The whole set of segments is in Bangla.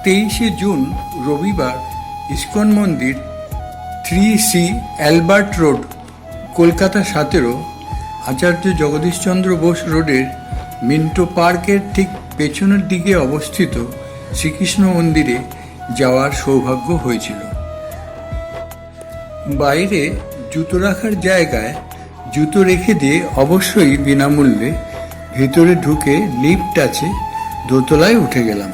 23 জুন রবিবার ইস্কন মন্দির 3C অ্যালবার্ট রোড, কলকাতা 17, আচার্য জগদীশচন্দ্র বোস রোডের মিন্টো পার্কের ঠিক পেছনের দিকে অবস্থিত শ্রীকৃষ্ণ মন্দিরে যাওয়ার সৌভাগ্য হয়েছিল। বাইরে জুতো রাখার জায়গায় জুতো রেখে দিয়ে অবশ্যই বিনামূল্যে ভেতরে ঢুকে লিফট আছে, দোতলায় উঠে গেলাম।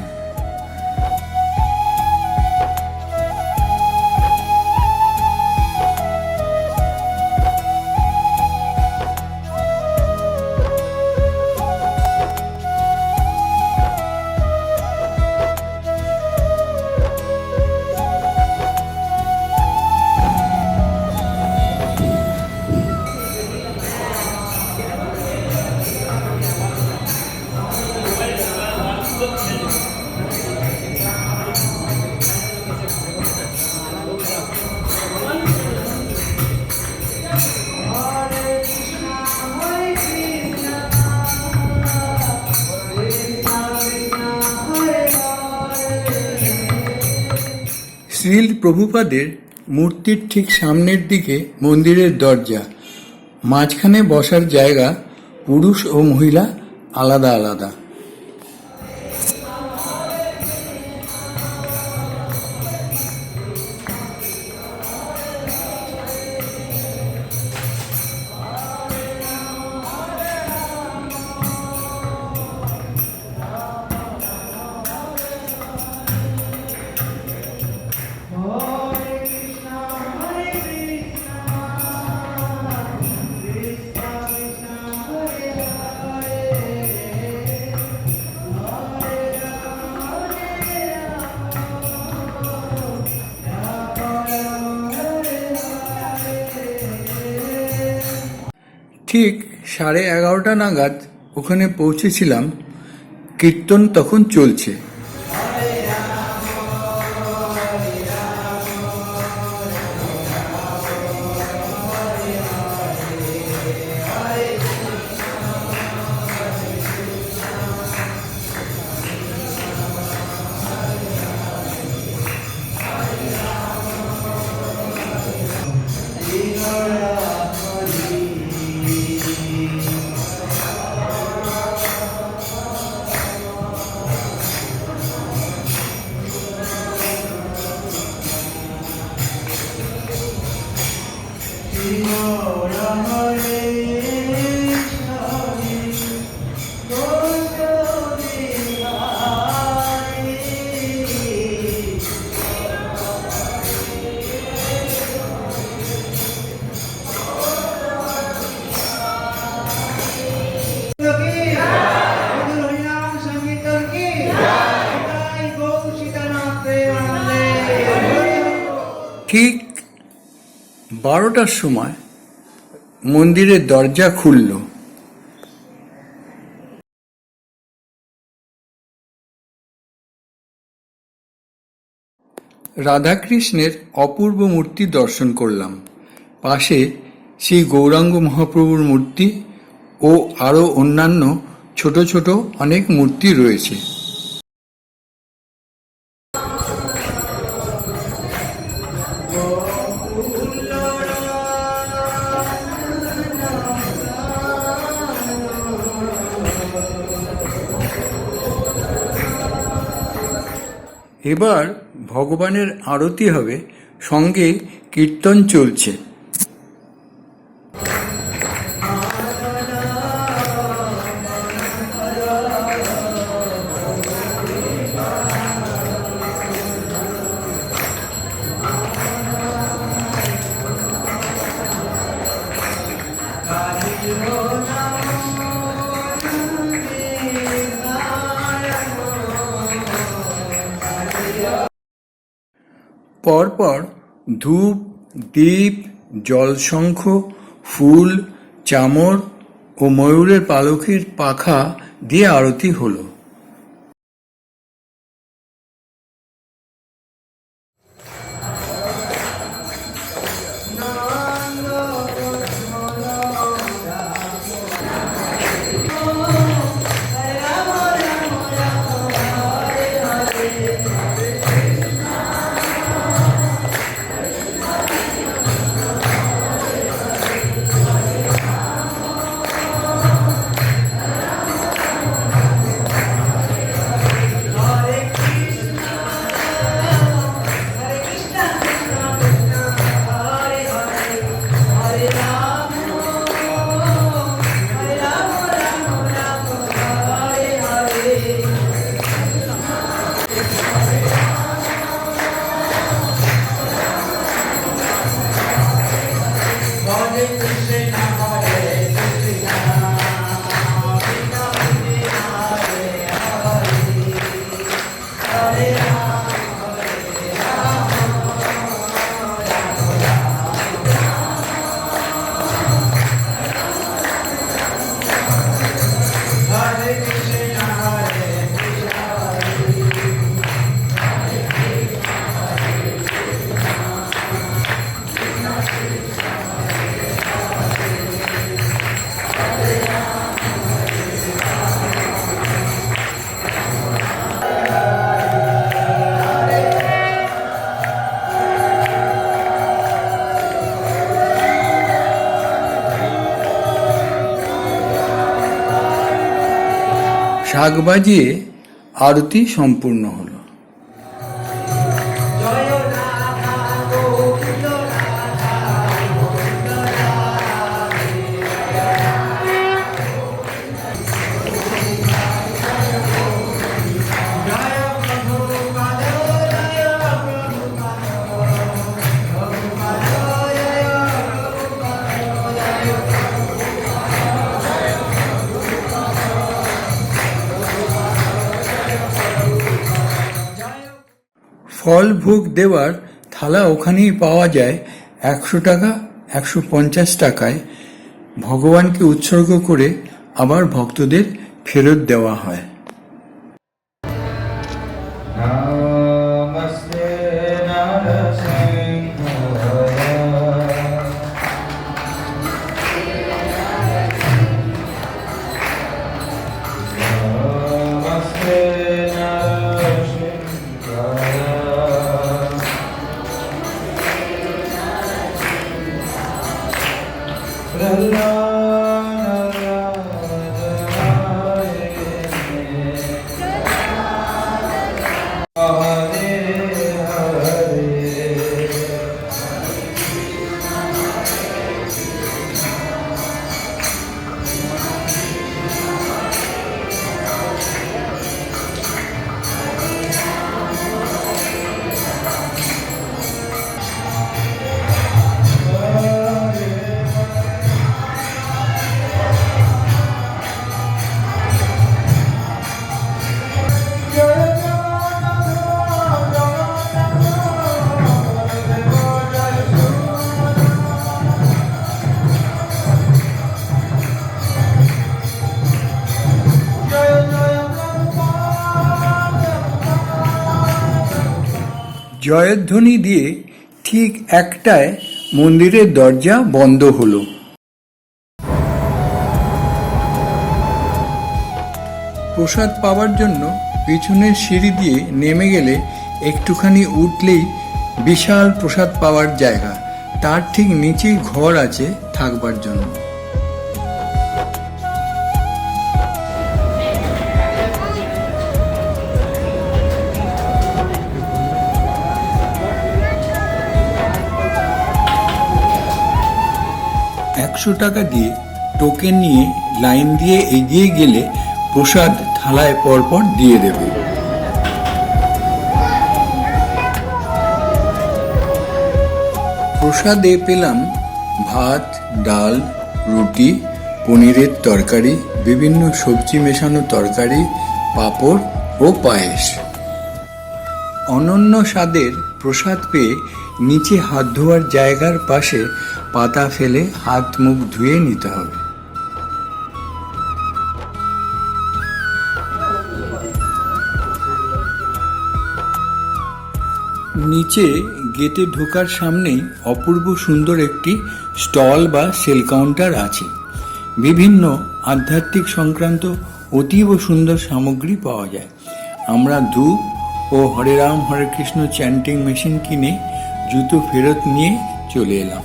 শ্রীল প্রভুপাদের মূর্তির ঠিক সামনের দিকে মন্দিরের দরজা, মাঝখানে বসার জায়গা, পুরুষ ও মহিলা আলাদা আলাদা। ঠিক 11:30 নাগাদ ওখানে পৌঁছেছিলাম। কীর্তন তখন চলছে। ঠিক 12টার সময় মন্দিরের দরজা খুলল। রাধাকৃষ্ণের অপূর্ব মূর্তি দর্শন করলাম। পাশে শ্রী গৌরাঙ্গ মহাপ্রভুর মূর্তি ও আরও অন্যান্য ছোট ছোট অনেক মূর্তি রয়েছে। এবার ভগবানের আরতি হবে, সঙ্গে কীর্তন চলছে। পরপর ধূপ, দীপ, জলশঙ্খ, ফুল, চামর ও ময়ূরের পালকের পাখা দিয়ে আরতি হলো। শাঁখ বাজিয়ে আরতি সম্পূর্ণ হলো। ফল ভোগ দেওয়ার থালা ওখানেই পাওয়া যায় 100 টাকা, 150 টাকায়। ভগবানকে উৎসর্গ করে আবার ভক্তদের ফেরত দেওয়া হয়। জয়ধ্বনি দিয়ে ঠিক একটায় মন্দিরের দরজা বন্ধ হলো। প্রসাদ পাওয়ার জন্য পিছনের সিঁড়ি দিয়ে নেমে গেলে একটুখানি উঠলেই বিশাল প্রসাদ পাওয়ার জায়গা। তার ঠিক নিচেই ঘর আছে থাকবার জন্য। টাকা দিয়ে টোকেন নিয়ে লাইন দিয়ে এগিয়ে গেলে প্রসাদ থালায় পরপর দিয়ে দেবে। প্রসাদে পেলাম ভাত, ডাল, রুটি, পনিরের তরকারি, বিভিন্ন সবজি মেশানো তরকারি, পাঁপড় ও পায়েস। অনন্য স্বাদের প্রসাদ পেয়ে নিচে হাত ধোয়ার জায়গার পাশে পাতা ফেলে হাত মুখ ধুয়ে নিতে হবে। নিচে গেটে ঢোকার সামনেই অপূর্ব সুন্দর একটি স্টল বা সেল কাউন্টার আছে। বিভিন্ন আধ্যাত্মিক সংক্রান্ত অতীব সুন্দর সামগ্রী পাওয়া যায়। আমরা ধূপ ও হরে রাম হরে কৃষ্ণ চ্যান্টিং মেশিন কিনে জুতো ফেরত নিয়ে চলে এলাম।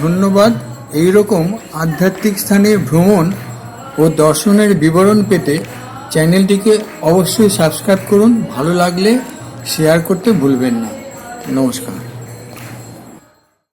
ধন্যবাদ। এইরকম আধ্যাত্মিক স্থানে ভ্রমণ ও দর্শনের বিবরণ পেতে চ্যানেলটিকে অবশ্যই সাবস্ক্রাইব করুন। ভালো লাগলে শেয়ার করতে ভুলবেন না। নমস্কার।